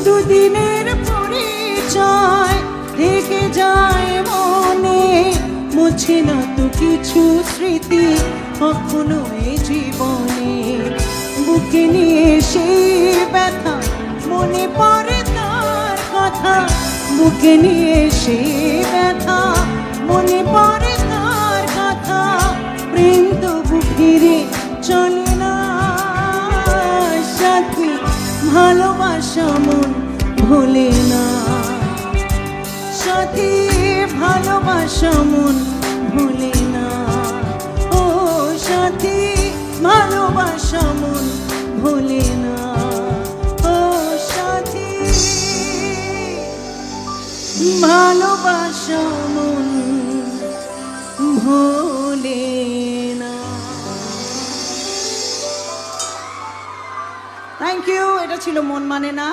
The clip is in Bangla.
দুদিনের পরিচয় থেকে যায় মনে, মুছে না তো কিছু স্মৃতি কখনো এই জীবনে। বুকে নিয়ে সেই ব্যথা মনে পড়ে তার কথা, বুকে নিয়ে সেই ব্যথা মনে পড়ে তার কথা। প্রেম তবু ফিরে চলে না সাথী, ভালোবাসা মন ভোলে না সাথী, ভালোবাসা মন ভোলে না। ও সাথী ভালোবাসা মন ভোলে না। ও সাথী ভালোবাসা মন ভোলে না। Thank you. এটা ছিল মন মানে না।